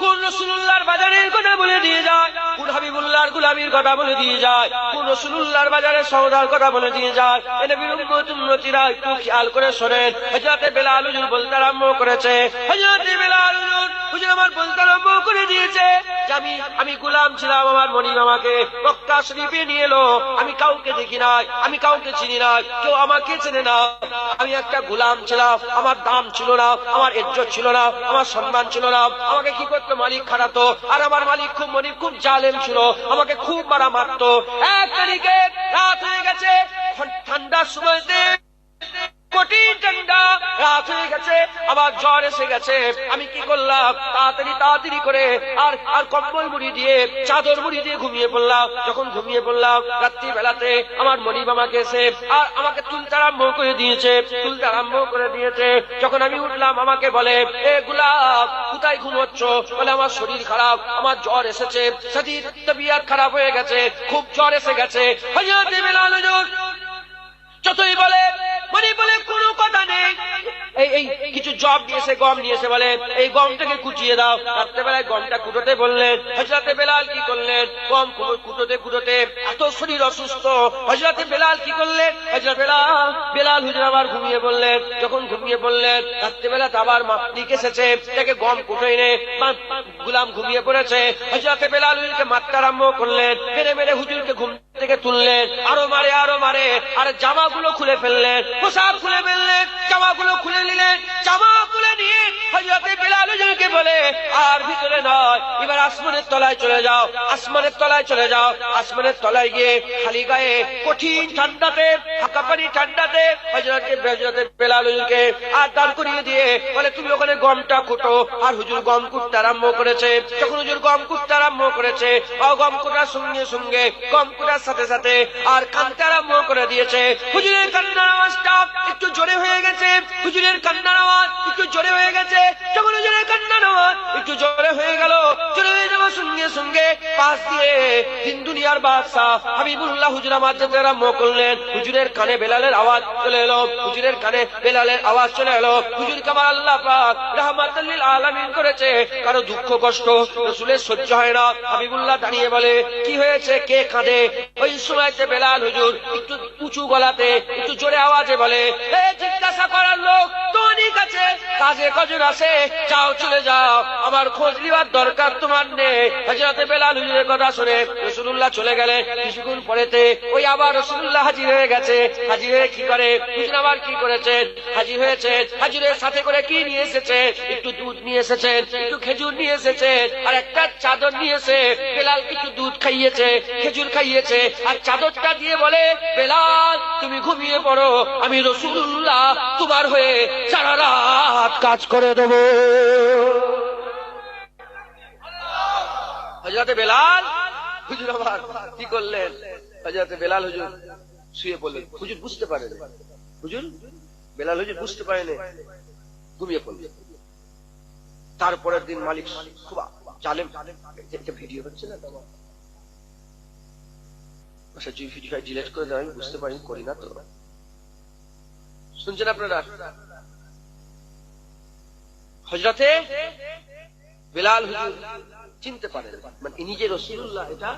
কোন রাসূলুল্লাহর বাজারের কথা বলে দিয়ে যায়, কোন হাবিবুল্লাহর গোলামীর কথা বলে দিয়ে যায়, কোন রাসূলুল্লাহর বাজারের সওদার কথা বলে দিয়ে যায়। এ নবীর উম্মতীরা একটু খেয়াল করে শোনেন। হযরতে বেলাল হুজুর বলতে আরম্ভ করেছে, হযরতে বেলাল হুজুর আমার বলতে আরম্ভ করে দিয়েছে যে আমি গোলাম ছিলাম, আমার মনিব আমাকে মক্কা শরীফে নিয়ে এলো, আমি কাউকে দেখি নাই, আমি কাউকে চিনি না, কেউ আমাকে চেনে না। আমি একটা গোলাম ছিলাম, আমার দাম ছিল না, আমার ইজ্জত ছিল না, আমার সম্মান ছিল না। আমাকে কি করতো, মালিক খাটাতো, আর আমার মালিক খুব মনিব খুব জালেম ছিল, আমাকে খুব মারা মারতো। এক তারিখে রাত হয়ে গেছে, ঠান্ডার সময়তে কঠিন ঠান্ডা, রাত হয়ে গেছে, আবার জ্বর এসে গেছে। আমি কি করলাম, তাড়াতাড়ি করে আর কম্বল মুড়ি দিয়ে চাদর মুড়ি দিয়ে ঘুমিয়ে পড়লাম। যখন ঘুমিয়ে পড়লাম রাত্রি বেলাতে আমার মনিব আমাকে এসে আর আমাকে তুলতে আরম্ভ করে দিয়েছে। যখন আমি উঠলাম আমাকে বলে, এ গোলাম কোথায় ঘুমোচ্ছ? বলে আমার শরীর খারাপ, আমার জ্বর এসেছে, শরীর তবিয়ত খারাপ হয়ে গেছে, খুব জ্বর এসে গেছে। হযরত বেলাল হুজুর যতই বলে মনিব বলে কোনো কথা নেই, এই কিছু জব নিয়েছে, গম নিয়েছে, বলে এই গমটাকে কুচিয়ে দাও। রাত্রেবেলায় গমটা কুটোতে বললেন। হযরতে বেলাল কি করলেন, গম কুটোতে এত শরীর অসুস্থ। হযরতে বেলাল কি করলেন, হযরত বেলাল হুজুর আবার ঘুমিয়ে পড়লেন। যখন ঘুমিয়ে পড়লেন রাত্রেবেলা আবার মালিক এসেছে, তাকে গম কুটো এনে গোলাম ঘুমিয়ে পড়েছে। হযরতে বেলাল হুজুরকে মারতে আরম্ভ করলেন, মেরে হুজুরকে ঘুম থেকে তুললেন, আরো মারে, আর জামাগুলো খুলে ফেললেন, পোশাক খুলে ফেললেন, জামাগুলো খুলে নিলেন। জামা খুলে নিয়ে হযরতে বেলাল হুজুরকে বলে, আর ভিতরে নয়, এবার আসমানের তলায় চলে যাও। আসমানের তলায় গিয়ে খালি গায়ে কঠিন ঠান্ডাতে, ফাঁকা পানি ঠান্ডাতে হযরতে বেলাল হুজুরকে আর দাঁড় করিয়ে দিয়ে বলে, তুমি ওখানে গমটা কুটো। আর হুজুর গম কুটতে আরম্ভ করেছে। যখন হুজুর গম কুটতে আরম্ভ করেছে, গম কুটার সঙ্গে গম কুটার সাথে আর কাঁদতে আরম্ভ করে দিয়েছে। হুজুরের কান্নার আওয়াজটা একটু জোরে হয়ে গেছে। যখন হুজুরের কান্নার আওয়াজ একটু জোরে হয়ে গেল, জোরে হয়ে যাওয়ার সঙ্গে পাশ দিয়ে দিন দুনিয়ার বাদশাহ হাবিবুল্লাহ হুজুর আমার যেতে আরম্ভ করলেন। হুজুরের কানে বেলালের আওয়াজ চলে এলো। হুজুরকে আমার আল্লাহ পাক রাহমাতুল লিল আলামিন করেছে। কারো দুঃখ কষ্ট রাসূলের সহ্য হয় না। হাবিবুল্লাহ দাঁড়িয়ে বলে, কি হয়েছে, কে কাঁদে? ওই সময়তে বেলাল হুজুর একটু উঁচু গলাতে একটু জোরে আওয়াজে বলে, জিজ্ঞাসা করার লোক তো অনেক আছে, কাজে কজন আসে, যাও চলে যাও, আমার খোঁজ নেওয়ার দরকার তোমার নেই। হযরতে বেলাল হুজুরের কথা শুনে রাসূলুল্লাহ চলে গেলেন। কিছুক্ষণ পরেতে ওই আবার রাসূলুল্লাহ হাজির হয়ে গেছে। হাজির হয়ে কি করে, হুজুর আবার কি করেছেন, হাজির হয়েছে। হাজিরের সাথে করে কি নিয়ে এসেছে, একটু দুধ নিয়ে এসেছেন, একটু খেজুর নিয়ে এসেছেন, আর একটা চাদর নিয়েছে। বেলাল কিছু দুধ খাইয়েছে, খেজুর খাইয়েছে, আর চাদরটা দিয়ে বলে, বেলাল তুমি ঘুমিয়ে পড়ো, আমি রাসূলুল্লাহ তোমার হয়ে সারা রাত কাজ করে দেব। হযরতে বেলাল হুজুর আবার কি করলেন, হযরতে বেলাল হুজুর শুয়ে পড়লেন। হুজুর বুঝতে পারেন, বেলাল হুজুর বুঝতে পারেন, ঘুমিয়ে পড়লেন। তারপরের দিন মালিক খুব জালেম, একটা ভিডিও হচ্ছে না, ডিলেট করে দেওয়া, আমি বুঝতে পারি, করি না তো। শুনছেন আপনারা? হযরতে বেলাল হুজুর চিনতে পারেন, মানে ইনি যে রাসূলুল্লাহ এটা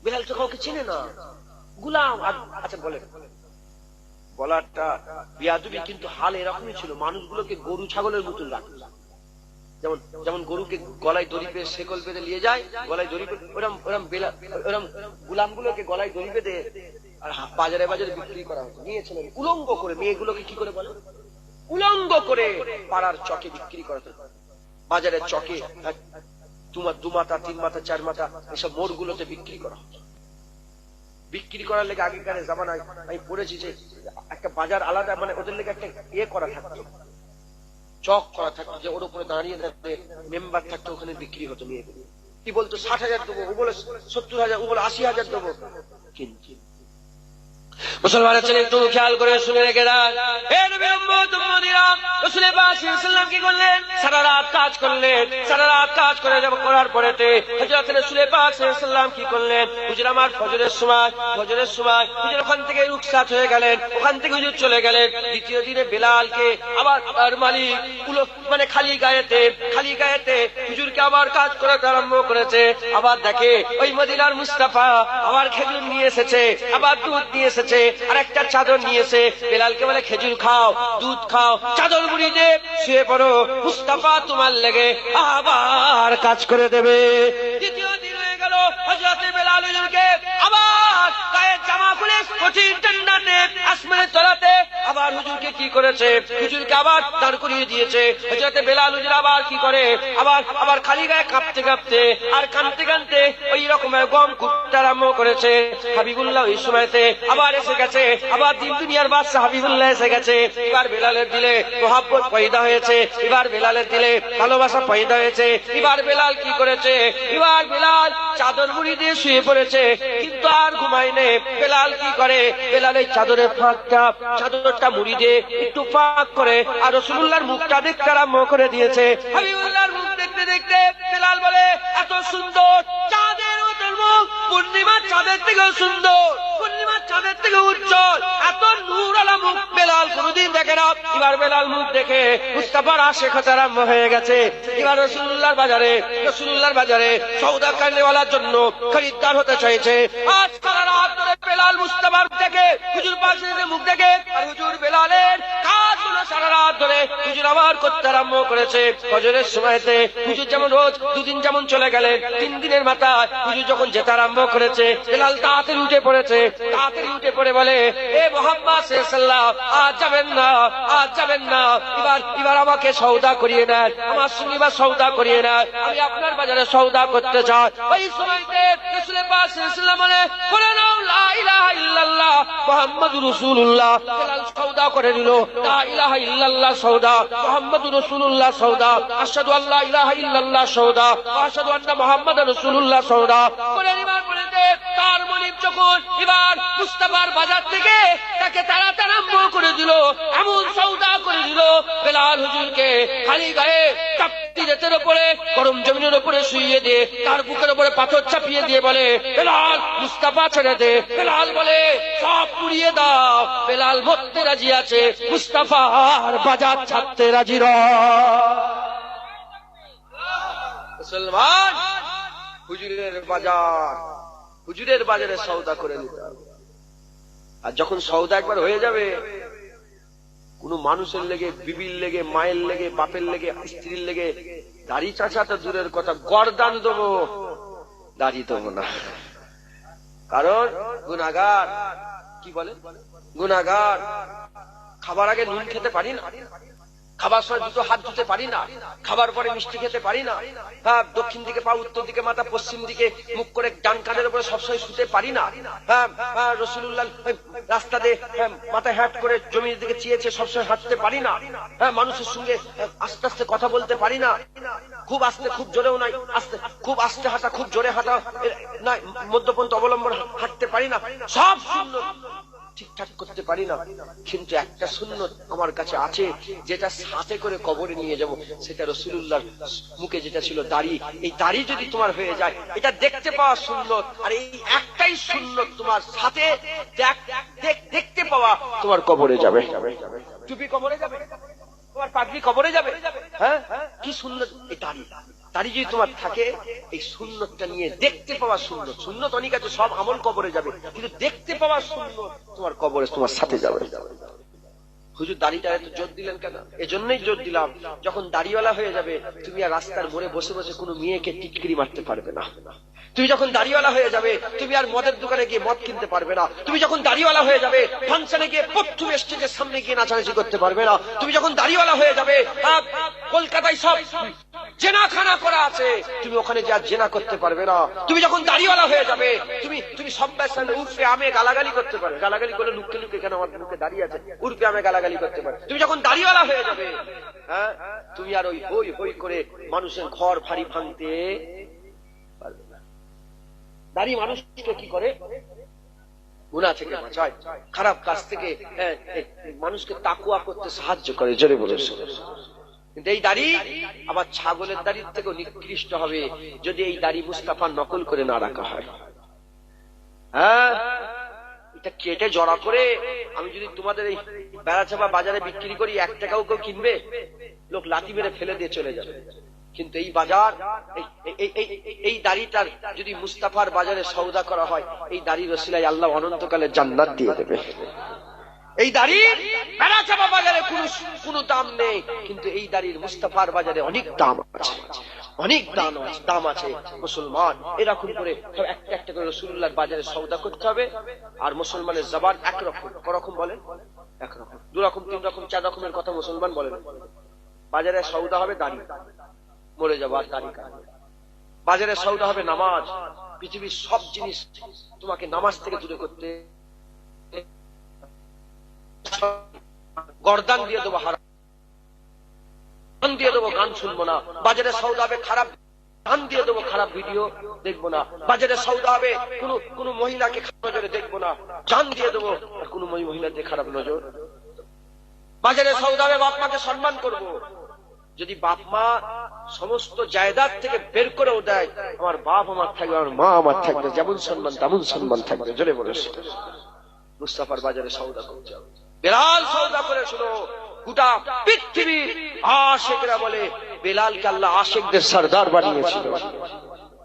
বেলাল তো কাউকে চেনে না, গোলাম। আচ্ছা বলেন, বলাটা বিয়াদবি, কিন্তু হাল এরকমই ছিল। মানুষগুলোকে গরু ছাগলের মতন রাখত, যেমন গরুকে গলায় দড়ি বেঁধে শেকল বেঁধে নিয়ে যায়, গলায় দড়ি ওরম গোলামগুলোকে গলায় দড়ি বেঁধে আর বাজারে বিক্রি করা হতো। নিয়েছিলেন উলঙ্গ করে, মেয়েগুলোকে কি করে বলে, উলঙ্গ করে পাড়ার চকে বিক্রি করা হতো। বাজারের চকে 2 মাথা 3 মাথা 4 মাথা এসব মোড়গুলোতে বিক্রি করা হতো। বিক্রি করার লেগে আগেকার জামানায় আমি পড়েছি যে একটা বাজার আলাদা, মানে ওদের লেগে একটা করা থাকতো, চক করা থাকতো, যে ওর উপরে দাঁড়িয়ে থাকতে মেম্বার থাকতো, ওখানে বিক্রি হতো। মেয়েগুলো কি বলতো, 60,000 দেবো, ও বলে 70,000, ও বলে 80,000 দেবো। কিন্তু মুসলমানের ছেলে একটু খেয়াল করে শুনে রেখে দেন। হে নবীর উম্মত উম্মতিরা, রাসূল পাক সাল্লাল্লাহু আলাইহি ওয়াসাল্লাম কি করলেন? সারা রাত কাজ করলেন। সারা রাত কাজ করে করার পরেতে হযরত রাসূল পাক সাল্লাল্লাহু আলাইহি ওয়াসাল্লাম কি করলেন? হুজুর আমার ফজরের সময় হুজুর ওখান থেকে রুখসাত হয়ে গেলেন, ওখান থেকে হুজুর চলে গেলেন। দ্বিতীয় দিনে বেলালকে আবার তার মালিক মানে খালি গায়েতে হুজুরকে আবার কাজ করাতে আরম্ভ করেছে। আবার দেখে ওই মদিনার মুস্তাফা আবার খেজুর নিয়ে এসেছে, আবার দুধ নিয়ে এসেছে, আর একটা চাদর নিয়েছে। বেলালকে বলে খেজুর খাও, দুধ খাও, চাদর মুড়ি দে, শুয়ে পড়ো, মুস্তাফা তোমার লেগে আবার কাজ করে দেবে। দ্বিতীয় দিন হয়ে গেল, হযরত বেলাল হুজুরকে আবার গায়ের জামা খুলে কঠিন ঠান্ডাতে আসমানের তলাতে আবার হুজুরকে কি করেছে? হুজুরকে আবার দাঁড় করিয়ে দিয়েছে। হযরত বেলাল হুজুর আবার কি করে? আবার খালি গায়ে কাঁপতে কাঁপতে আর কাঁদতে ওই রকমের গম কুটতে আরম্ভ করেছে। হাবিবুল্লাহ ওই সময়তে আবার এসে গেছে, আবার দিন দুনিয়ার বাদশা হাবিবুল্লাহ এসে গেছে। এবার বেলালের দিলে মোহাব্বত পয়দা হয়েছে, এবার বেলালের দিলে ভালোবাসা পয়দা হয়েছে। এবার বেলাল কি করেছে? এবার বেলাল চাদর মুড়ি দিয়ে শুয়ে পড়েছে, কিন্তু আর ঘুমায় নেই। বেলাল কি করে? বেলাল এই চাদরটা মুড়ি দিয়ে একটু ফাঁক করে আর রাসূলুল্লাহর মুখটা দেখতে আরম্ভ করে দিয়েছে। হাবিবুল্লাহর মুখ দেখতে দেখতে বেলাল বলে, এত সুন্দর চাঁদের মতো মুখ, পূর্ণিমার চাঁদের থেকেও সুন্দর, পূর্ণিমার চাঁদের থেকে উজ্জ্বল, এত নূর আলা মুখ বেলাল কোনদিন দেখে না। এবার বেলাল মুখ দেখে মুস্তাফার আশিক হতে আরম্ভ হয়ে গেছে। এবার রাসূলুল্লাহর বাজারে সওদা করনেওয়ালার জন্য খরিদ্দার হতে চাইছে। আজ সারা রাত ধরে বেলাল মুস্তাফার দেখে হুজুর পাশে মুখ দেখে, আর হুজুর বেলালের কাজগুলো সারা রাত ধরে হুজুর আবার করতে আরম্ভ করেছে। ফজরের সময়তে হুজুর যেমন রোজ দুদিন যেমন চলে গেলেন, 3 দিনের মাথায় হুজুর যখন যেতে আরম্ভ করেছে, বেলাল তাড়াতাড়ি উঠে পড়ে বলে, এ মুহাম্মদ সাল্লাল্লাহু আজ যাবেন না, এবার আমাকে সওদা করিয়ে নেন, আমার সঙ্গে এবার সওদা করিয়ে নেন, আমি আপনার বাজারে সওদা করতে চাই। ওই সময়তে রাসূল পাক সাল্লাল্লাহু আলাইহি ওয়াসাল্লাম বলে নাও লা ইলাহা ইল্লাল্লাহ মুহাম্মাদুর রাসূলুল্লাহ। বেলাল সওদা করে দিল, লা ইলাহা ইল্লাল্লাহ সওদা, মুহাম্মাদুর রাসূলুল্লাহ সওদা, আশহাদু আল্লা ইলাহা ইল্লাল্লাহ সওদা, আশহাদু আন্না মুহাম্মাদার রাসূলুল্লাহ সওদা করে নিবার পরেতে তার মনিব যখন এবার মুস্তাফার বাজার থেকে তাকে তাড়াতে আরম্ভ করে দিল, এমন সওদা করে দিল বেলাল হুজুরকে খালি গায়ে কাঁপতি রেতের উপরে গরম জমিনের উপরে শুইয়ে দিয়ে তার বুকের উপরে পাথর চাপিয়ে দিয়ে বলে, বেলাল মুস্তাফা ছেড়ে দে। বেলাল বলে, সব পুড়িয়ে দাও। বেলাল মরতে রাজি আছে, মুস্তাফার বাজার ছাড়তে রাজি নয়। মুসলমান হুজুরের বাজারে সওদা করে নিতে হবে। আর যখন সওদা একবার হয়ে যাবে, কোন মানুষের লেগে, বিবির লেগে, মায়ের লেগে, বাপের লেগে, স্ত্রীর লেগে দাড়ি চাচা তো দূরের কথা, গর্দান দেবো, দাড়ি দেবো না। কারণ গুনাহগার, কি বলে গুনাহগার, খাবার আগে নুন খেতে পারি না, খাবার সময় দুটো হাত ধুতে পারি না, খাবার পরে মিষ্টি খেতে পারি না, দক্ষিণ দিকে পা, উত্তর দিকে মাথা, পশ্চিম দিকে মুখ করে ডান কাঁধের উপরে সবসময় শুতে পারি না, রাসূলুল্লাহ রাস্তা দিয়ে মাথা হ্যাট করে জমির দিকে চেয়েছে সবসময় হাঁটতে পারি না, মানুষের সঙ্গে আস্তে আস্তে কথা বলতে পারি না, খুব আস্তে খুব জোরেও নাই, খুব আস্তে হাঁটা খুব জোরে হাঁটা নয়, মধ্যপন্থী অবলম্বন হাঁটতে পারি না, সব সুন্নত ঠিকঠাক করতে পারি না। কিন্তু একটা সুন্নত আমার কাছে আছে, যেটা সাথে করে কবরে নিয়ে যাব, সেটা রাসূলুল্লাহর মুখে যেটা ছিল দাড়ি। এই দাড়ি যদি তোমার হয়ে যায়, এটা দেখতে পাওয়া সুন্নত, আর এই একটাই সুন্নত তোমার সাথে দেখতে পাওয়া তোমার কবরে যাবে। টুপি কবরে যাবে, তোমার পাগড়ি কবরে যাবে, হ্যাঁ কি সুন্নত এই দাড়ি। দাড়ি যদি তোমার থাকে, এই সুন্নতটা নিয়ে দেখতে পাওয়া সুন্নত, সুন্নত অনেক আছে, সব আমল কবরে যাবে, কিন্তু দেখতে পাওয়া সুন্নত তোমার কবরে তোমার সাথে যাবে। হুজুর দাড়িটা এত জোর দিলেন কেন? এজন্যই জোর দিলাম, যখন দাড়িওয়ালা হয়ে যাবে, তুমি আর রাস্তার মোড়ে বসে বসে কোনো মেয়েকে টিটকিরি মারতে পারবে না। তুমি যখন দাড়িওয়ালা হয়ে যাবে, তুমি আর মদের দোকানে গিয়ে মদ কিনতে পারবে না। তুমি যখন দাড়িওয়ালা হয়ে যাবে, ফাংশনে গিয়ে প্রথম স্টেজের সামনে গিয়ে নাচানাচি করতে পারবে না। তুমি যখন দাড়িওয়ালা হয়ে যাবে, কলকাতায় সব জেনাখানা করা আছে, তুমি ওখানে যা জেনা করতে পারবে না। তুমি যখন দাড়িওয়ালা হয়ে যাবে, তুমি সব সামনে উর্ফে আমে গালাগালি করতে পারবে, গালাগালি করে লুকে লুকে কেন আমার মুখে দাঁড়িয়ে আছে, উর্ফে আমে গালাগালি করতে পারবে। তুমি যখন দাড়িওয়ালা হয়ে যাবে, তুমি আর ওই হই হই করে মানুষের ঘর ভারী ভাঙতে পারবে না। দাড়ি মানুষকে কি করে? গুনাহ থেকে বাঁচায়, খারাপ কাজ থেকে মানুষকে তাকওয়া করতে সাহায্য করে। জোরে বলুন। কিন্তু এই দাড়ি আবার ছাগলের দাড়ির থেকেও নিকৃষ্ট হবে যদি এই দাড়ি মুস্তাফার নকল করে না রাখা হয়। হ্যাঁ, এটা কেটে জড়া করে আমি যদি তোমাদের এই বেড়াচাপা বাজারে বিক্রি করি, 1 টাকাও কেউ কিনবে? লোক লাঠি মেরে ফেলে দিয়ে চলে যাবে। কিন্তু এই বাজার, এই দাড়িটার যদি মুস্তাফার বাজারে সওদা করা হয়, এই দাড়ির ওসিলায় আল্লাহ অনন্তকালে জান্নাত দিয়ে দেবে। এই দাড়ির বেড়াচাপা বাজারে কোনো দাম নেই, কিন্তু এই দাড়ির মুস্তাফার বাজারে অনেক দাম আছে, অনেক দাম আছে। মুসলমান এরকম করে একটা একটা করে রাসূলুল্লাহর বাজারে সওদা করতে হবে। আর মুসলমানের জবান একরকম, করকম বলেন, একরকম, 2 রকম, 3 রকম, 4 রকমের কথা মুসলমান বলেন। বাজারে সওদা হবে দাড়ি, মরে যাবো আর দাড়ি কাটবে। বাজারে সওদা হবে নামাজ, পৃথিবীর সব জিনিস তোমাকে নামাজ থেকে দূরে করতে, গর্দান দিয়ে দেবো, হারাম দিয়ে দেবো, গান শুনবো না। বাজারে সওদা হবে খারাপ গান দিয়ে দেবো, খারাপ ভিডিও দেখবো না। বাজারে সওদা হবে কোন মহিলাকে খারাপ নজরে দেখবো না, জান দিয়ে দেবো, আর কোন মহিলাতে খারাপ নজর। বাজারে সওদা হবে বাপ মাকে সম্মান করবো। যদি বাপ মা সমস্ত জায়দাদ থেকে বের করেও দেয়, আমার বাপ আমার থাকবে, আমার মা আমার থাকবে, যেমন সম্মান তেমন সম্মান থাকবে। জোরে বলে মুস্তাফার বাজারে সওদা করতে হবে। বেলাল সওদা করেছিল, গোটা পৃথিবীর আশিকরা বলে বেলালকে আল্লাহ আশিকদের সরদার বানিয়েছিল।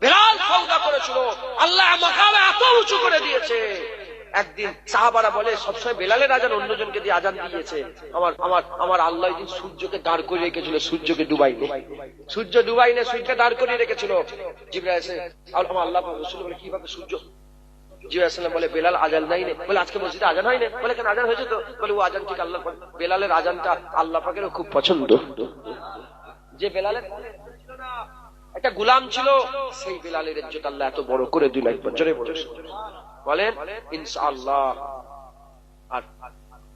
বেলাল সওদা করেছিল, আল্লাহ মাকামে এত উঁচু করে দিয়েছে। একদিন সাহাবারা বলে সবসময় বেলালের আজান অন্যজনকে দিয়ে আজান দিয়েছে, আমার আল্লাহ একদিন সূর্যকে দাঁড় করে রেখেছিল, সূর্যকে ডুবাইনি, সূর্য ডুবাইনে, সূর্যকে দাঁড় করে রেখেছিল। জিবরাইল এসে আমার আল্লাহ রাসূল বলে কিভাবে সূর্য? জিবরাইল সালাম বলে বেলাল আজান দেয়নি। বলে আজকে মসজিদে আজান হয়নি? বলে কেন, আজান হয়েছে তো। বলে ও আজান ঠিক আল্লাহ, বেলালের আজানটা আল্লাহ পাকেরও খুব পছন্দ। যে বেলালের একটা গোলাম ছিল, সেই বেলালের ইজ্জত আল্লাহ এত বড় করে দিল। একবার জোরে বলেন ইনশাআল্লাহ। আর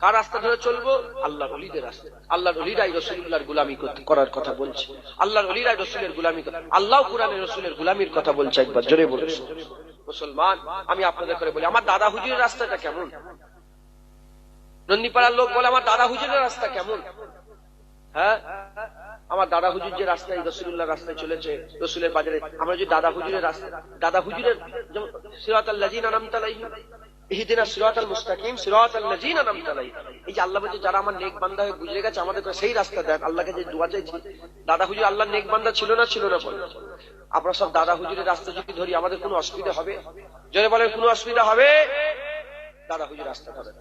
কার রাস্তা ধরে চলবো? আল্লাহর ওলিদের রাস্তা। আল্লাহর ওলিরাই রাসূলুল্লাহর গোলামি করার কথা বলছে, আল্লাহর ওলিরাই রাসূলের গোলামি, আল্লাহ কোরআনের রাসূলের গোলামির কথা বলছে। একবার জোরে বলুন। মুসলমান, আমি আপনাদের করে বলি, আমার দাদা হুজুরের রাস্তাটা কেমন? নন্দীপাড়ার লোক বলে আমার দাদা হুজুরের রাস্তা কেমন? হ্যাঁ, আমার দাদা হুজুর যে রাস্তায় রাসূলুল্লাহর রাস্তায় চলেছে, রাসূলের বাজারে, আমরা যে দাদা হুজুরের রাস্তা, দাদা হুজুরের যেমন সিরাতাল লাযিনা আনআমতা আলাইহিম ইহদিনাস সিরাতাল মুস্তাকিম সিরাতাল লাযিনা আনআমতা আলাইহিম, এই যে আল্লাহ বলছে যারা আমার নেক বান্দা হয়ে গুজরে গেছে, আমাদের সেই রাস্তা দেন। আল্লাহকে যে দোয়া চাইছি, দাদা হুজুর আল্লাহর নেক বান্দা ছিল না বলে। আমরা সব দাদা হুজুরের রাস্তা যদি ধরি, আমাদের কোনো অসুবিধা হবে? জোরে বলেন, কোনো অসুবিধা হবে? দাদা হুজুর রাস্তা ধরে।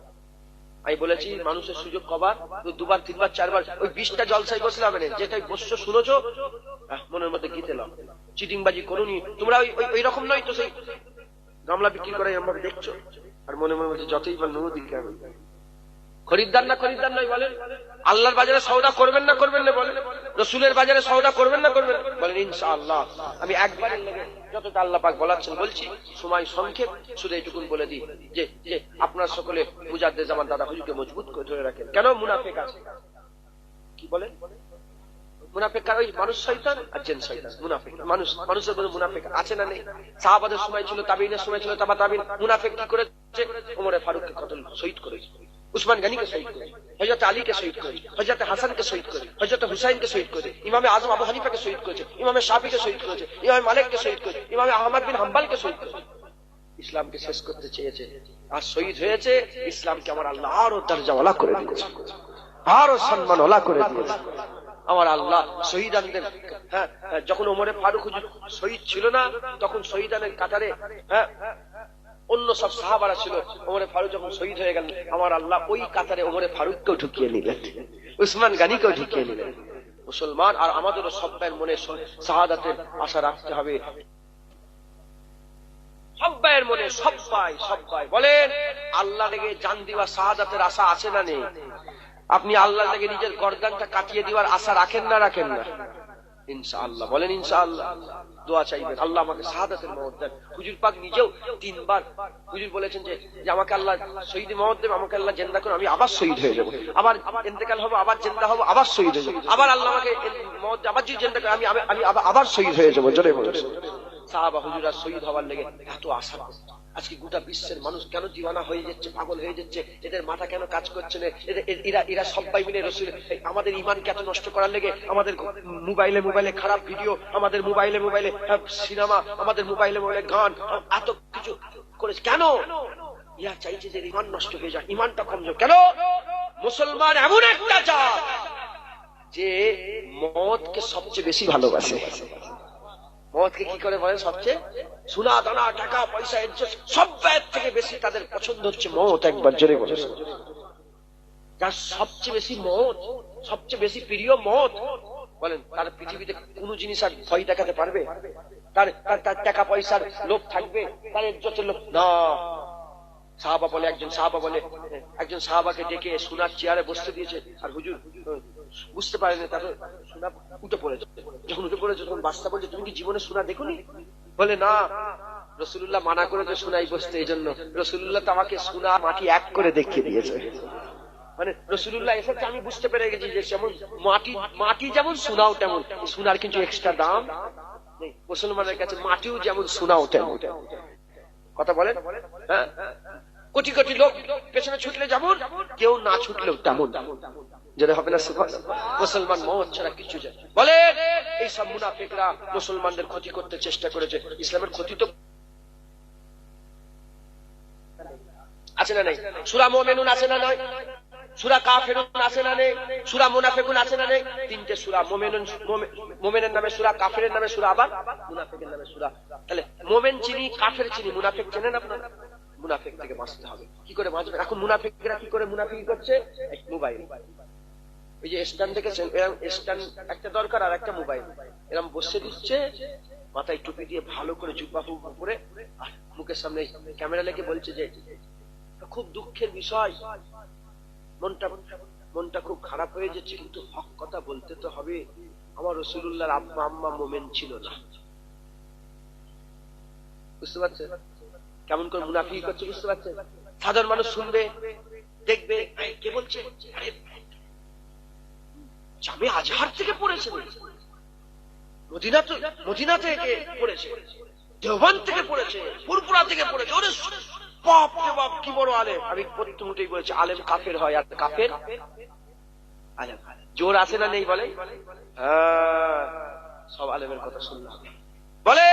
আমি বলেছি মানুষের সুযোগ কবার, 2বার 3বার 4বার ওই 20টা জলসায় বসলাম, যেটাই বসছো শুনেছো, মনের মধ্যে গীত এলাম, চিটিংবাজি করুনি তোমরা, ওই রকম নয় তো, সেই গামলা বিক্রি করে আমরা দেখছো, আর মনে মনে বলছে যতই বা নুরুদ্দিন খরিদ্দার না খরিদ্দার নয় বলেন। আল্লাহর বাজারে সওদা করবেন না করবেন না বলেন, রাসূলের বাজারে সওদা করবেন না করবেন বলেন। ইনশাআল্লাহ আমি একবারের লেগে যতটা আল্লাহ পাক বলাচ্ছেন বলছি, সময় সংক্ষেপ, শুধু এইটুকুন বলে দিই যে আপনার সকলে মুজাদ্দেদ জামান দাদা হুজুরকে মজবুত করে ধরে রাখেন। কেন? মুনাফিক আছে, কি বলেন? মুনাফিক কার? ওই মানুষ শয়তান আর জিন শয়তান। মুনাফিক মানুষের মধ্যে মুনাফিক আছে না নেই? সাহাবাদের সময় ছিল, তাবিঈনের সময় ছিল, তাবা তাবিঈন। মুনাফিক কি করেছে? ওমরে ফারুককে কতল শহীদ করেছে, উসমান গনিকে শহীদ করে, হযরত আলীকে শহীদ করে, হযরত হাসানকে শহীদ করে, হযরত হুসাইনকে শহীদ করে, ইমামে আযম আবু হানিফাকে শহীদ করেছে, ইমামে শাফিকে শহীদ করেছে, ইমামে মালিককে শহীদ করেছে, ইমামে আহমদ বিন হাম্বলকে শহীদ করেছে। ইসলামকে শেষ করতে চেয়েছে আর শহীদ হয়েছে। ইসলামকে আমার আল্লাহ আরো দরজাওয়ালা করে দিয়েছে, আরো সম্মানওয়ালা করে দিয়েছে আমার আল্লাহ। শহীদানদের, হ্যাঁ, যখন ওমরে ফারুক হুজুর শহীদ ছিল না, তখন শহীদানের কাতারে অন্য সব সাহাবারা ছিল। ওমরে ফারুক যখন শহীদ হয়ে গেলেন, আমার আল্লাহ ওই কাতারে ওমরে ফারুককেও ঢুকিয়ে নিলেন, উসমান গনিকেও ঢুকিয়ে নিলেন। মুসলমান, আর আমাদেরও সবাই মনে শাহাদাতের আশা রাখতে হবে, সবাইয়ের মনে, সবাই বলেন আল্লাহ লেগে জান দিবা শাহাদাতের আশা আছে না নেই? আপনি আল্লাহ লেগে নিজের গর্দানটা কাটিয়ে দিবার আশা রাখেন না রাখেন না? ইনশাআল্লাহ বলেন ইনশাআল্লাহ। দোয়া চাইবেন আল্লাহ আমাকে শাহাদাতের মওত দেন। হুজুর পাক নিজেও 3বার হুজুর বলেছেন যে আমাকে আল্লাহ শহীদ মওত দেন, আমাকে আল্লাহ জিন্দা করুন, আমি আবার শহীদ হয়ে যাব, আবার ইন্তেকাল হবো, আবার জিন্দা হবো, আবার শহীদ হয়ে যাব, আবার আল্লাহ আমাকে মওত আবার যদি জিন্দা করে, আমি আবার শহীদ হয়ে যাব। জোরে বলুন। সাহাবা হুজুরা শহীদ হওয়ার লেগে এত আশা, আজকে গোটা বিশ্বের মানুষ কেন দিওয়ানা হয়ে যাচ্ছে, পাগল হয়ে যাচ্ছে, এদের মাথা কেন কাজ করছে না? এরা সবাই মিলে রসুল আমাদের ইমানকে এত নষ্ট করার লেগে আমাদের মোবাইলে খারাপ ভিডিও, আমাদের মোবাইলে সিনেমা, আমাদের মোবাইলে গান, এত কিছু করেছে কেন? ইয়া চাইছে যে ইমান নষ্ট হয়ে যায়, ইমানটা কমজোর। কেন? মুসলমান এমন একটা জাত যে মদকে সবচেয়ে বেশি ভালোবাসে। মদকে কি করে বলে? সবচেয়ে সোনা দানা টাকা পয়সা সব ব্যয়ের থেকে বেশি তাদের পছন্দ হচ্ছে মদ। একবার জোরে বলে, যার সবচেয়ে বেশি মদ, সবচেয়ে বেশি প্রিয় মদ, বলেন তার পৃথিবীতে কোন জিনিস আর ভয় দেখাতে পারবে? তার টাকা পয়সার লোভ থাকবে, তার ইজ্জতের লোভ না। একজন সাহাবাকে ডেকে সোনার চেয়ারে বসতে দিয়েছে, আর হুজুর বুঝতে পারেনি, তারপর সোনা উঠে পড়েছে। যখন উঠে পড়েছে তখন বাদশা বলছে, তুমি কি জীবনে সোনা দেখোনি? বলে না, রাসূলুল্লাহ মানা করেছে সোনাই বসতে, এই জন্য। রাসূলুল্লাহ তো আমাকে সোনা মাটি এক করে দেখিয়ে দিয়েছে। মানে রাসূলুল্লাহ এসেছে, আমি বুঝতে পেরে গেছি যে যেমন মাটি যেমন সোনাও তেমন, সোনার কিন্তু এক্সট্রা দাম নেই। মুসলমানের কাছে মাটিও যেমন সোনাও তেমন। কথা বলেন? হ্যাঁ, কোটি কোটি লোক পেছনে ছুটলে যেমন, কেউ না ছুটলেও তেমন। যেটা হবে না মুসলমান মদ ছাড়া কিছু যায়। বলে এই সব মুনাফিকরা মুসলমানদের ক্ষতি করতে চেষ্টা করেছে। ইসলামের ক্ষতি তো আছে না নাই? সূরা মুমিনুন আছে না নয়? সূরা কাফিরুন আছে না নেই? সূরা মুনাফিকুন আছে না নেই? তিনটে সূরা, মুমিনের নামে সূরা, কাফিরের নামে সূরা, আবার মুনাফিকের নামে সূরা। তাহলে মুমিন চিনি, কাফির চিনি, মুনাফিক চেনেন আপনারা? মুনাফিক থেকে বাঁচতে হবে। কি করে বাঁচবেন? এখন মুনাফিকরা কি করে মুনাফিকি করছে? মোবাইল, ওই যে স্ট্যান্ড দেখেছেন, এরকম স্ট্যান্ড একটা দরকার আর একটা মোবাইল, এরকম বসে দিচ্ছে, মাথায় টুপি দিয়ে ভালো করে জুব্বা করে, আর মুখের সামনে ক্যামেরা লেগে বলছে যে খুব দুঃখের বিষয়, মনটা খুব খারাপ হয়ে যাচ্ছে, কিন্তু হক কথা বলতে তো হবে, আমার রাসূলুল্লাহর আব্বা আম্মা মুমিন ছিল না। বুঝতে পারছেন কেমন করে মুনাফিকি করছে? বুঝতে পারছেন? সাধারণ মানুষ শুনবে, দেখবে, কে বলছে? জামে আজহার থেকে পড়েছে, মদিনা থেকে পড়েছে, দেওবন্দ থেকে পড়েছে, ফুরফুরা থেকে পড়েছে। ওরে বাপ রে বাপ, কি বড় আলেম! আমি প্রথম উঠেই বলেছি, আলেম কাফের হয়, আর কাফের আলেম। জোর আছে না নেই? বলে হ্যাঁ, সব আলেমের কথা শুনলাম। বলে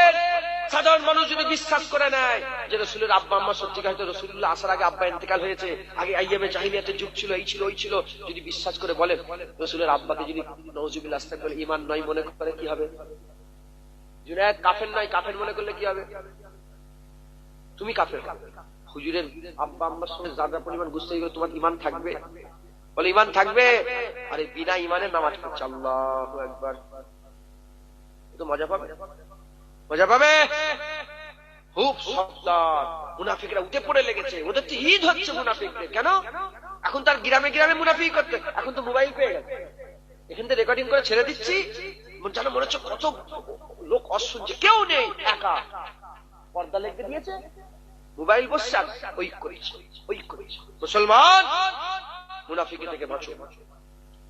সাধারণ মানুষ যদি বিশ্বাস করে নেয় যে রাসূলের আব্বা আম্মা সত্যিকার, হয়তো রাসূলুল্লাহ আসার আগে আব্বা ইন্তেকাল হয়েছে, আগে আইয়ামে জাহিলিয়াতের যুগ ছিল, এই ছিল ওই ছিল, যদি বিশ্বাস করে বলেন রাসূলের আব্বাকে যদি নাউজুবিল্লাহ আস্তাগফিরুল্লাহ ঈমান নয় মনে করে, কি হবে? জুনায়েদ কাফের নয়, কাফের মনে করলে কি হবে? তুমি কাফের। হুজুরের আব্বা আম্মার সঙ্গে যারা পরিমাণ গুস্তাখি করে, তোমার ঈমান থাকবে? বলে ঈমান থাকবে। আরে বিনা ঈমানে নামাজ পড়ছে, আল্লাহু আকবার, তো মজা পাবে, মজা পাবে। খুব সাবধান, মুনাফিকরা উঠে পড়ে লেগেছে, ওদের তো ঈদ হচ্ছে মুনাফিকদের। কেন? এখন তার গ্রামে গ্রামে মুনাফিক করতে, এখন তো মোবাইল পেয়ে গেছে, এখান থেকে রেকর্ডিং করে ছেড়ে দিচ্ছি, যেন মনে হচ্ছে কত লোক অশুনছে, কেউ নেই, একা পর্দা লেগে দিয়েছে, মোবাইল বসছে, ওই করেছে, ওই করেছে। মুসলমান মুনাফিকি থেকে বাঁচো,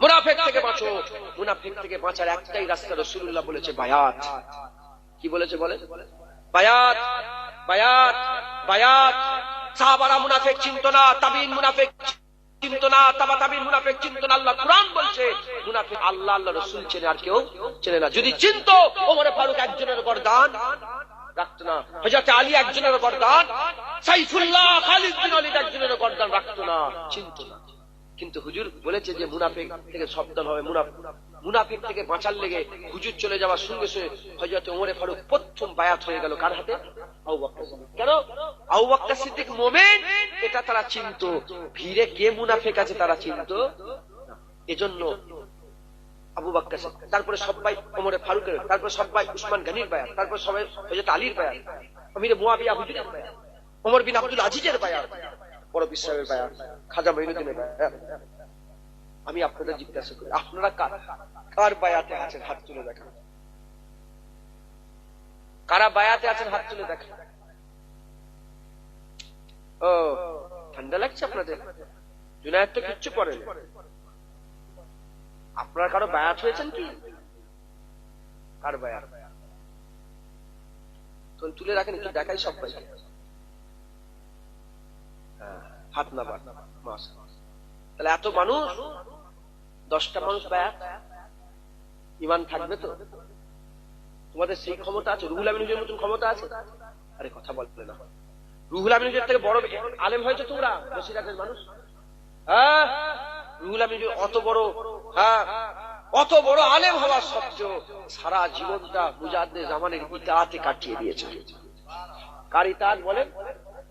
মুনাফিক থেকে বাঁচো। মুনাফিক থেকে বাঁচার একটাই রাস্তা, রাসূলুল্লাহ বলেছে বায়াত। কি বলেছে? বলে বায়াত, বায়াত, বায়াত। সাহাবারা মুনাফিক চিনতো না, তাবিঈন মুনাফিক চিনতো না, তাবা তাবিঈন মুনাফিক চিনতো না। আল্লাহ কুরআন বলছে মুনাফিক আল্লাহ, আল্লাহ রাসূল চেনে, আর কেউ চেনে না। যদি চিনতো, ওমর ফারুক একজনের গর্দান রাখতো না, হযরত আলী একজনের গর্দান, সাইফুল্লাহ খালিদ বিন ওয়ালিদ একজনের গর্দান রাখতো না, চিনতো না। কিন্তু হুজুর বলেছে যে মুনাফিক থেকে সাবধান হবে। মুনাফিক থেকে বাঁচার লেগে হুজুর চলে যাওয়ার সঙ্গে সঙ্গে হযরত ওমর ফারুক প্রথম বায়াত হয়ে গেল কার হাতে? আবু বকর সিদ্দিক। কেন? আবু বকর সিদ্দিক মুমিন, এটা তারা চিনতো, ভিড়ে কে মুনাফিক আছে তারা চিনতো। এজন্য আবু বকর সিদ্দিক, তারপরে সবাই ওমর ফারুকের, তারপরে সবাই উসমান গনির বায়াত, তারপরে সবাই হযরত আলীর বায়াত, আমির মুয়াবিয়া হুজুরের বায়াত, ওমর বিন আব্দুল আজিজের বায়াত, বড় বিশ্বাসের বায়াত, খাজা মঈনুদ্দিনের বায়াত। আমি আপনাদের জিজ্ঞাসা করি, আপনারা কার বায়াতে আছেন? হাত তুলে দেখান। কারা বায়াতে আছেন? হাত তুলে দেখান। ও, ঠান্ডা লাগছে আপনাদের? জুনায়েদ তো কিচ্ছু পড়েন। আপনারা কারো বায়াত হয়েছেন কি? কার বায়াত? তুলে রাখেন, কি দেখাই সব হাত না বাড় মাস। তাহলে এত মানুষ, 10টা মানুষ বায়াত, ইমান থাকবে তো? তোমাদের সেই ক্ষমতা আছে? রুহুল আমিন হুজুরের মতন ক্ষমতা আছে? আরে কথা বলবে না। রুহুল আমিন হুজুরের থেকে বড় আলেম হয়েছে তোমরা, বসিরহাটের মানুষ। হ্যাঁ, রুহুল আমিন হুজুর অত বড়, হ্যাঁ অত বড় আলেম হওয়া সত্ত্বেও সারা জীবনটা মুজাদ্দেদ জামানের ইতাআতে কাটিয়ে দিয়েছে। কার ইতাআত বলেন?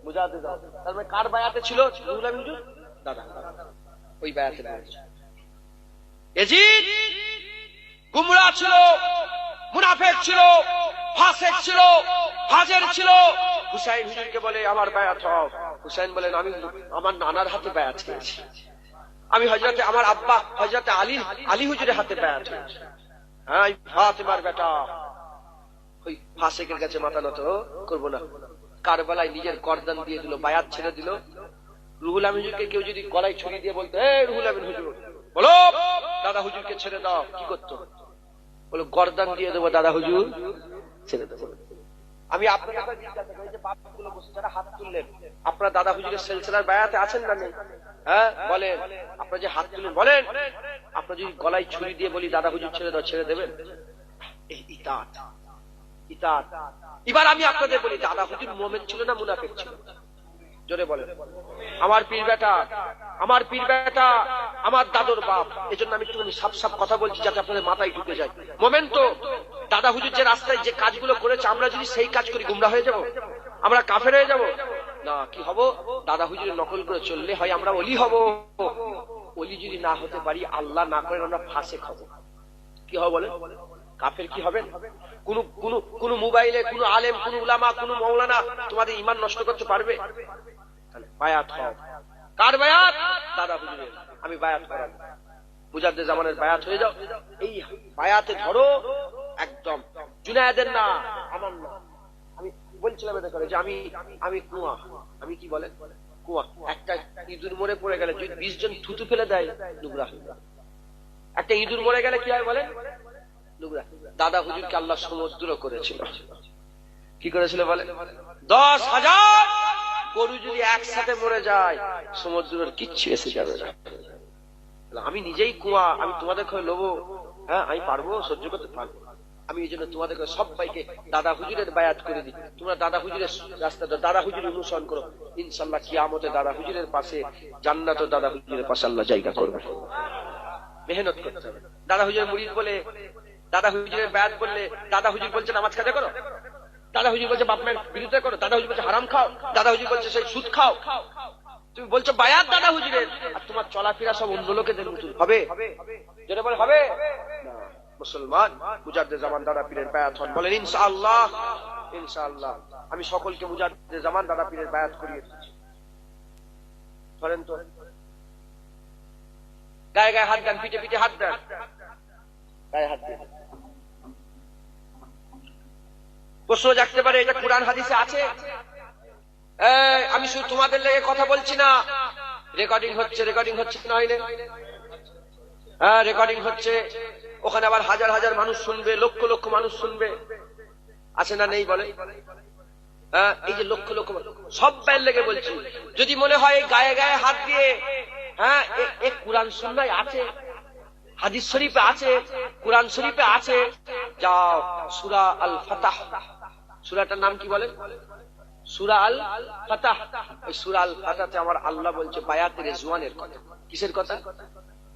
মুজাদ্দেদ জামান। তার মানে কার বায়াতে ছিল রুহুল আমিন হুজুর? দাদা ওই বায়াতে বলেছে। ইয়াজিদ গুমরাহ ছিল, মুনাফিক ছিল, ফাসিক ছিল, ফাজির ছিল। হুসাইন হুজুরকে বলে আমার বায়াত হও। হুসাইন বলেন আমি আমার নানার হাতে বায়াত হয়েছি, আমি হযরতে আমার আব্বা হযরতে আলী হুজুরের হাতে বায়াত হয়েছি। হ্যাঁ ফাতেমার বেটা। ওই ফাসিকের কাছে মাথা নত করবো না। কারবালায় নিজের গর্দান দিয়ে দিল, বায়াত ছেড়ে দিল। রুহুল আমিন হুজুরকে কেউ যদি গলায় ছুরি দিয়ে বলতো এই রুহুল আমিন হুজুর বলো দাদা হুজুরকে ছেড়ে দাও, কি করতো? বলো গর্দান দিয়ে দেবো দাদা হুজুর ছেড়ে দেবো। আমি আপনার কাছে জিজ্ঞাসা করি যে বাপগুলো বসে যারা হাত তুললেন, আপনার দাদা হুজুরের সিলসিলার বায়াতে আছেন না নেই? হ্যাঁ বলেন, আপনার যে হাত তুলেন বলেন, আপনার যদি গলায় ছুরি দিয়ে বলি দাদা হুজুর ছেড়ে দাও, ছেড়ে দেবেন? এই ইতাআত, ইতাআত। এবার আমি আপনাদের বলি দাদা হুজুর মুমিন ছিল না মুনাফিক ছিল? জোরে বলেন। আমার পীর বেটা, আমার পীর বেটা, আমার দাদুর বাপ। এজন্য আমি একটু সাপ সাপ কথা বলছি যাতে আপনাদের মাথায় ঢুকে যায়। মোমেন তো দাদা হুজুর যে রাস্তায় যে কাজগুলো করেছে আমরা যদি সেই কাজ করি গুমরা হয়ে যাব, আমরা কাফের হয়ে যাব না। কি হব? দাদা হুজুরের নকল করে চললে হয় আমরা ওলি হব, ওলি যদি না হতে পারি আল্লাহ না করেন আমরা ফাসিক হব। কি হবে বলেন? কাফের কি হবেন? কোন মোবাইলে কোন আলেম কোন উলামা কোন মৌলানা তোমাদের ঈমান নষ্ট করতে পারবে? বায়াত হও। কার বায়াত? দাদা হুজুরের। আমি বায়াত করাব, মুজাদ্দেদ জামানের বায়াত হয়ে যাও। এই বায়াতে ধরো একদম জুনায়েদের না, আমার না। আমি বলছিলাম এটা করে যে আমি কুয়া, আমি কি বলেন কুয়া। একটা ইঁদুর মরে পড়ে গেলে যদি 20 জন থুতু ফেলে দেয় নোংরা হয়ে যায়। একটা ইঁদুর মরে গেলে কি হয় বলেন? নোংরা। দাদা হুজুরকে আল্লাহ সমুদ্র করেছিল, কি করেছিল বলেন? 10,000 গরু যদি একসাথে মরে যায় সমুদ্রের কিচ্ছু এসে যাবে না। আমি নিজেই কুয়া, আমি তোমাদের ঘরে লোবো? হ্যাঁ আমি পারবো, সহ্য করতে পারবো। আমি এই জন্য তোমাদের সবাইকে দাদা হুজুরের বায়াত করে দিই। তোমরা দাদা হুজুরের রাস্তা দাদা হুজুর অনুসরণ করো, ইনশাল্লাহ কিয়ামতে দাদা হুজুরের পাশে জান্নাত, দাদা হুজুরের পাশে আল্লাহ জায়গা করবে। মেহনত করতে হবে। দাদা হুজুরের মুরিদ বলে, দাদা হুজুরের বায়াত করলে দাদা হুজুর বলছে নামাজ কাজা করো, দাদা হুজুর বলছে বাপ মায়ের বিরুদ্ধে করো, দাদা হুজুর বলছে হারাম খাও, দাদা হুজুর বলছে সেই সুদ খাও। তুমি বলছো বায়াত দাদা হুজুরের, আর তোমার চলাফেরা সব অন্য লোকেদের মতন হবে? যেটা বলে হবে না। মুসলমান মুজাদ্দেদ জামান দাদা পীরের বায়াত হন, বলেন ইনশাআল্লাহ। ইনশাআল্লাহ আমি সকলকে মুজাদ্দেদ জামান দাদা পীরের বায়াত করিয়ে দিচ্ছি। ধরেন তো, গায়ে গায়ে হাত দেন, পিঠে পিঠে হাত দেন, গায়ে হাত দেন। প্রশ্ন জাগতে পারে এটা কুরআন হাদিসে আছে? আমি শুধু তোমাদের লেগে কথা বলছি না, রেকর্ডিং হচ্ছে, রেকর্ডিং হচ্ছে না হইলে? হ্যাঁ রেকর্ডিং হচ্ছে, ওখানে আবার হাজার হাজার মানুষ শুনবে, লক্ষ লক্ষ মানুষ শুনবে, আছে না নেই বলে? হ্যাঁ এই যে লক্ষ লক্ষ সব বাইর লেগে বলছি। যদি মনে হয় গায়ে গায়ে হাত দিয়ে, হ্যাঁ এ কুরআন সুন্নাহয় আছে, হাদিস শরীফে আছে, কুরআন শরীফে আছে, যাও সূরা আল ফাতাহ, সূরাটার নাম কি বলেন? সূরা আল ফাতাহ। এই সূরা আল ফাতাহতে আমার আল্লাহ বলছে বায়াতে রিজওয়ানের কথা। কিসের কথা?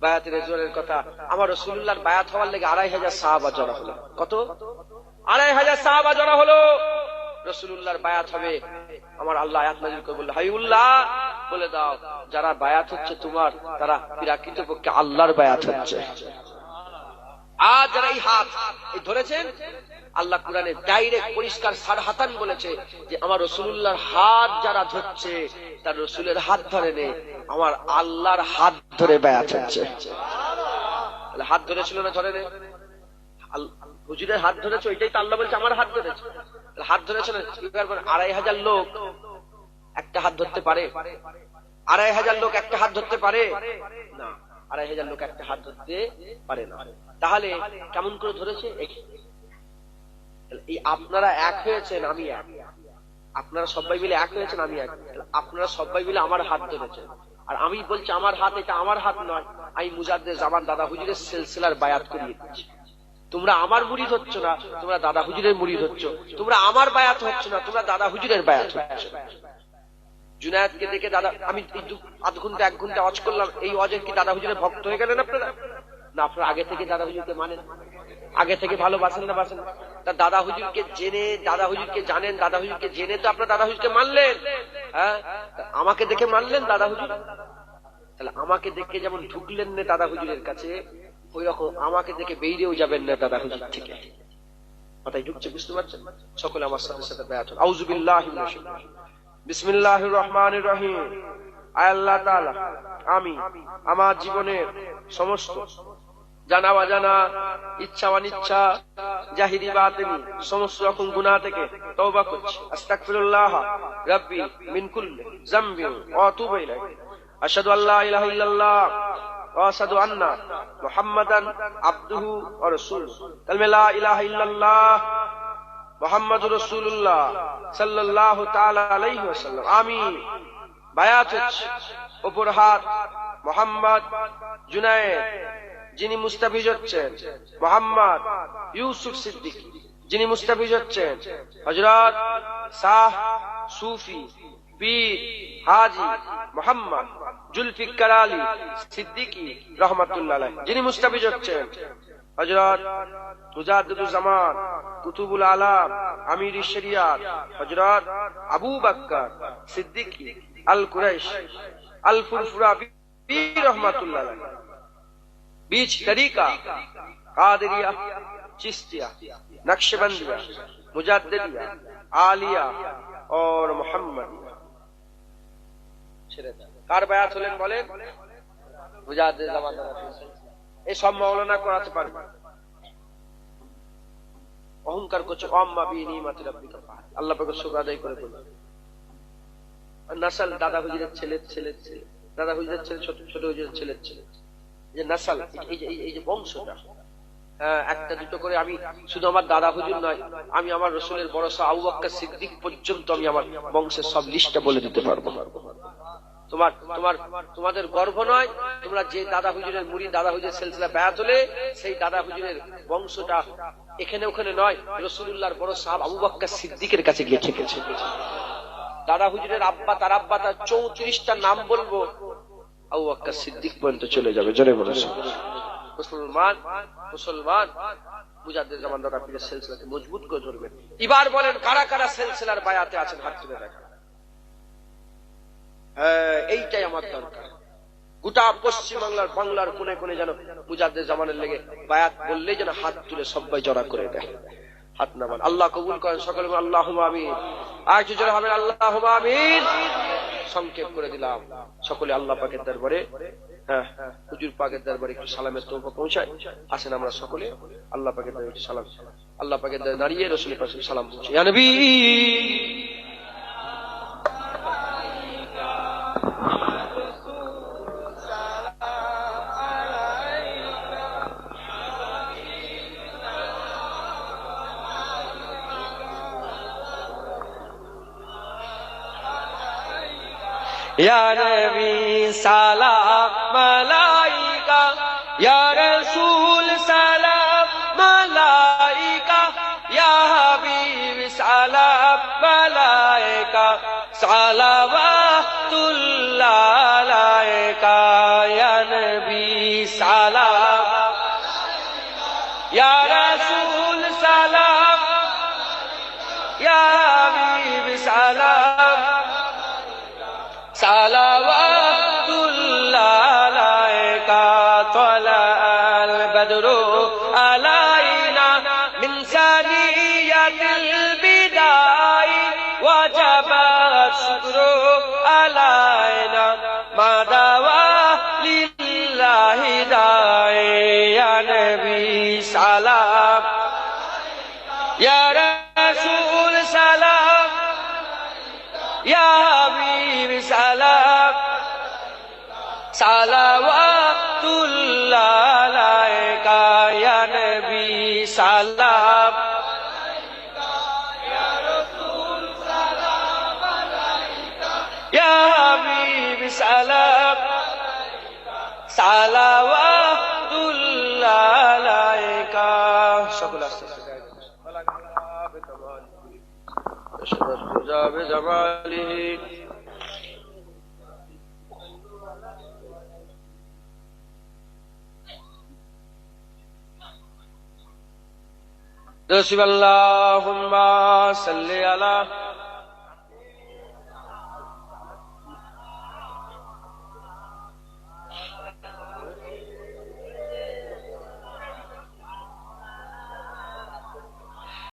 বায়াতে রিজওয়ানের কথা। আমার রাসূলুল্লাহর বায়াত হওয়ার লাগি 2500 সাহাবা জড়ো হলো। কত? 2500 সাহাবা জড়ো হলো। রাসূলুল্লাহর বায়াত হবে। আমার আল্লাহ আয়াত নাযিল করে বলল হাইউল্লাহ বলে দাও যারা বায়াত হচ্ছে তোমার, তারা প্রকৃতপক্ষে আল্লাহর বায়াত হচ্ছে। আর যারা এই হাত এই ধরেছেন, আল্লাহ কোরআনে ডাইরেক্ট পরিষ্কার সারহাতান বলেছে যে আমার রাসূলুল্লাহর হাত যারা ধরছে তার রাসূলের হাত ধরে নে, আমার আল্লাহর হাত ধরে বায়াত হচ্ছে। তাহলে হাত ধরেছিল না ধরে নে? হুজুরের হাত ধরেছে, ওইটাই তো আল্লাহ বলছে আমার হাত ধরেছে। হাত ধরেছে না? 2500 লোক একটা হাত ধরতে পারে? 2500 লোক একটা হাত ধরতে পারে না। 2500 লোক একটা হাত ধরতে পারে না। তাহলে কেমন করে ধরেছে? এই আপনারা এক হয়েছেন, আমি এক। আপনারা সবাই মিলে এক হয়েছেন, আমি এক, আপনারা সবাই মিলে আমার হাত ধরেছেন, আর আমি বলছি আমার হাত, এটা আমার হাত নয়, আমি মুজাদ্দেদ জামান দাদা হুজুরের সিলসিলার বায়াত করিয়ে দিচ্ছি। তোমরা আমার মুরিদ হচ্ছ না, তোমরা দাদা হুজুরের মুরিদ হচ্ছ। তোমরা আমার বায়াত হচ্ছ না, তোমরা দাদা হুজুরের বায়াত হচ্ছ। জুনায়েদকে দেখে দাদা, আমি আধ ঘন্টা 1 ঘন্টা ওয়াজ করলাম, এই ওয়াজের কি দাদা হুজুরের ভক্ত হয়ে গেলেন আপনারা? না, আপনারা আগে থেকে দাদা হুজুরকে মানেন, আগে থেকে ভালোবাসেন না বাসেন? তা দাদা হুজুরকে জেনে, দাদা হুজুরকে জানেন, দাদা হুজুরকে জেনে তো আপনার দাদা হুজুরকে মানলেন। হ্যাঁ, আমাকে দেখে মানলেন দাদা হুজুর? তাহলে আমাকে দেখে যেমন ঢুকলেন না দাদা হুজুরের কাছে, ওই রকম আমাকে দেখে বেরিয়েও যাবেন না দাদা হুজুর থেকে। কথাই ঢুকছে, বুঝতে পারছেন? সকলে আমার সাথে সাথে বায়াত হন। আউযু বিল্লাহি মিনাশ শাইতানির রাজিম। বিসমিল্লাহির রহমানির রহিম। আয় আল্লাহ তাআলা, আমি আমার জীবনের সমস্ত জানা অজানা, ইচ্ছা অনিচ্ছা, জাহিরি বাতিনি সমস্ত রকম গুনাহ থেকে তওবা করছি। আস্তাগফিরুল্লাহ রাব্বি মিন কুল্লি যামবি ওয়া আতুবু ইলাইহি। আশহাদু আল্লা ইলাহা ইল্লাল্লাহ ওয়া আশহাদু আন্না মুহাম্মাদান আবদুহু ওয়া রাসূলুহু। কালমা লা ইলাহা ইল্লাল্লাহ মুহাম্মাদুর রাসূলুল্লাহ সাল্লাল্লাহু তাআলা আলাইহি ওয়াসাল্লাম। আমি বায়াত হচ্ছি, উপর হাত মোহাম্মদ জুনায়েদ, যিনি মুস্তাফিজ হচ্ছেন মোহাম্মদ ইউসুফ সিদ্দিকী, যিনি মুস্তাফিজ হচ্ছেন হযরত শাহ সুফি পীর হাজী মোহাম্মদ জুলফিকার আলী সিদ্দিকী রহমাতুল্লাহ আলাইহি, যিনি মুস্তাফিজ হচ্ছেন হযরত মুজাদ্দিদুজ জামান কুতুবুল আলাম আমির শরিয়াত হযরত আবু বকর সিদ্দিকী আল কুরাইশি আল ফুরফুরা পীর রহমাতুল্লাহ আলাইহি। बीच तरीका कादरिया, चिश्तिया, नक्शबंदिया, मुजद्दिदिया, आलिया और मुहम्मदिया। কার বায়াত হলেন বলেন? মুজাদ্দিদ জামান দাদা। এই সব মাওলানা করাতে পারবে। অহংকার করছে, আম্মা বি নিমাতি রাব্বিকা ফাআল, আল্লাহ পাকের শুকর আদায় করে বলুন। নাসাল দাদা হুজুরের ছেলের ছেলের ছেলে, দাদা হুজুরের ছেলে, ছোট ছোট হুজুরের ছেলের ছেলে, যে নাসাল, এই যে বংশটা, একটা দুটো করে। আমি শুধু আমার দাদা হুজুর নয়, আমি আমার রাসূলের বড় সাহাবা আবু বকর সিদ্দিক পর্যন্ত আমি আমার বংশের সব লিস্টটা বলে দিতে পারবো। তোমাদের গর্ব নয়, তোমরা যে দাদা হুজুরের মুরিদ, দাদা হুজুরের সিলসিলা বায়াত হলে, সেই দাদা হুজুরের বংশটা এখানে ওখানে নয়, রাসূলুল্লাহর বড় সাহাবা আবু বকর সিদ্দিকের কাছে গিয়ে ঠেকেছে। দাদা হুজুরের আব্বা, তার আব্বা, তার 34টা নাম বলবো, আবু বকর সিদ্দিক পর্যন্ত চলে যাবে। জোরে বলুন। মুসলমান মুজাদ্দিদ জামান দাদা পীরের সিলসিলাকে মজবুত করে ধরবেন। এবার বলেন কারা কারা সিলসিলার বায়াতে আছেন, হাত তুলে রাখেন। এইটাই আমার দরকার। গোটা পশ্চিম বাংলার কোণে কোণে যেন মুজাদ্দিদ জামানের লেগে বায়াত বললেই যেন হাত তুলে সবাই জড়া করে দেয়। হাত নামান। আল্লাহ কবুল করেন সকলে, আল্লাহুম্মা আমিন। আর কিছু জোরে হবে আল্লাহুম্মা আমিন। সংক্ষেপ করে দিলাম। সকলে আল্লাহ পাকের দরবারে, হুজুর পাকের দরবারে একটু সালামের তোহফা পৌঁছায়। আসেন আমরা সকলে আল্লাহ পাকের দরবারে একটু সালাম, আল্লাহ পাকের দরবারে দাঁড়িয়ে রাসূলের পাশে সালাম পৌঁছাই। ইয়া নবী या नबी सलाम मलाइका, या रसूल सलाम मलाइका, या हबीब सलाम मलाइका, सलावतुल्लाह अलैका, या नबी सलाम, या रसूल सलाम, या हबीब सलाम, सलावतुल्लाह अलैका, तलअल बद्रु अलैना मिन सनियतिल बिदाई, वजबत शुक्रु अलैना मा दावा लिल्लाहि दाई, या नबी सलाम, या रसूल सलाम, या हबीब सलाम, सलावतुल्लाह अलैका, या नबी सलाम, या रसूल सलाम, সালাম সালাওয়াতুল্লাহ আলাইকা সকল আস্তে আস্তে জামালিহি اللهم صل على